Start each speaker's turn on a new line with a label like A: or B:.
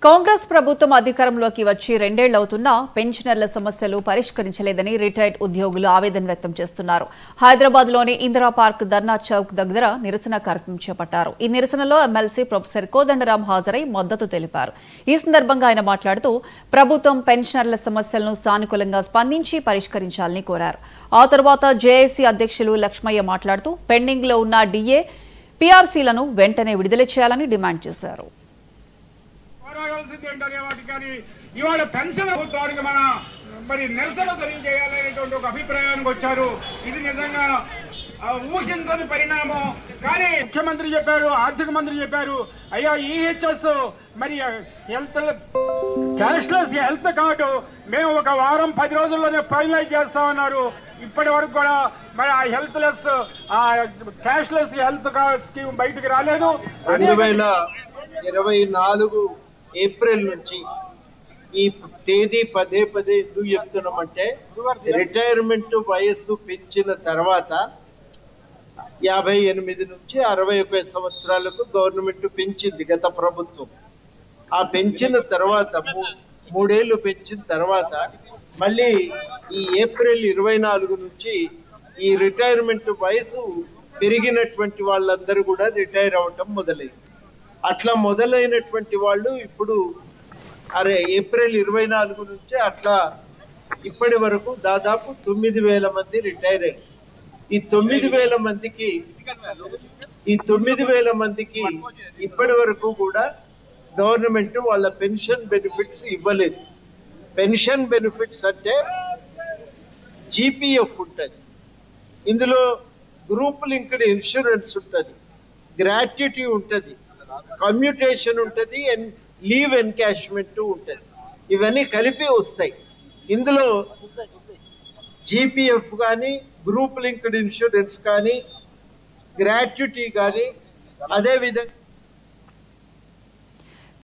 A: కాంగ్రెస్ ప్రభుత్వం అధికారంలోకి వచ్చి రెండేళ్లవుతున్నా పెన్షనర్ల సమస్యలు పరిష్కరించలేదని రిటైర్డ్ ఉద్యోగులు ఆవేదన వ్యక్తం చేస్తున్నారు. హైదరాబాద్లోని ఇందిరా పార్క్ ధర్నా చౌక్ దగ్గర నిరసన కార్యక్రమం చేపట్టారు. ఈ నిరసనలో ఎమ్మెల్సీ ప్రొఫెసర్ కోదండరాం హాజరై మద్దతు తెలిపారు. ఈ సందర్భంగా ఆయన మాట్లాడుతూ ప్రభుత్వం పెన్షనర్ల సమస్యలను సానుకూలంగా స్పందించి పరిష్కరించాలని కోరారు. ఆ తర్వాత జేఏసీ అధ్యక్షులు లక్ష్మయ్య మాట్లాడుతూ పెండింగ్లో ఉన్న డీఏ, పీఆర్సీలను వెంటనే విడుదల చేయాలని డిమాండ్ చేశారు.
B: ఇవాళ పెన్షన్ ప్రభుత్వానికి మరి నిరసన తెలియజేయాలనేటువంటి ఒక అభిప్రాయానికి వచ్చారు. ఇది నిజంగా ఊహించని పరిణామం. కానీ ముఖ్యమంత్రి చెప్పారు, ఆర్థిక మంత్రి చెప్పారు, అయ్యా ఈహెచ్ఎస్ మరి హెల్త్ క్యాష్లెస్ హెల్త్ కార్డు మేము ఒక వారం 10 రోజుల్లోనే ఫైనలైజ్ చేస్తామన్నారు. ఇప్పటి వరకు కూడా మరి ఆ హెల్త్లెస్ క్యాష్లెస్ హెల్త్ కార్డ్ స్కీమ్ బయటకు రాలేదు.
C: 2024 ఏప్రిల్ నుంచి ఈ తేదీ పదే ఎందుకు చెప్తున్నామంటే రిటైర్మెంట్ వయస్సు పెంచిన తర్వాత 58 నుంచి 61 సంవత్సరాలకు గవర్నమెంట్ పెంచింది గత ప్రభుత్వం. ఆ పెంచిన తర్వాత 3 ఏళ్ళు పెంచిన తర్వాత మళ్ళీ ఈ ఏప్రిల్ 24 నుంచి ఈ రిటైర్మెంట్ వయసు పెరిగినటువంటి వాళ్ళందరూ కూడా రిటైర్ అవ్వటం మొదలైంది. అట్లా మొదలైనటువంటి వాళ్ళు ఇప్పుడు ఏప్రిల్ 24 నుంచి అట్లా ఇప్పటి వరకు దాదాపు 9,000 మంది రిటైర్ అయ్యారు. ఈ 9,000 మందికి ఇప్పటి వరకు కూడా గవర్నమెంట్ వాళ్ళ పెన్షన్ బెనిఫిట్స్ ఇవ్వలేదు. పెన్షన్ బెనిఫిట్స్ అంటే జీపీఎఫ్ ఉంటుంది, ఇందులో గ్రూప్ లింక్డ్ ఇన్సూరెన్స్ ఉంటుంది, గ్రాట్యుటీ ఉంటుంది, కమ్యూటేషన్ ఉంటుంది, లీవ్ ఎన్కాష్మెంట్ ఉంటుంది. ఇవన్నీ కలిపి వస్తాయి. ఇందులో జీపీఎఫ్ కానీ, గ్రూప్ లింక్డ్ ఇన్సూరెన్స్ కానీ, గ్రాట్యుటీ కానీ, అదేవిధంగా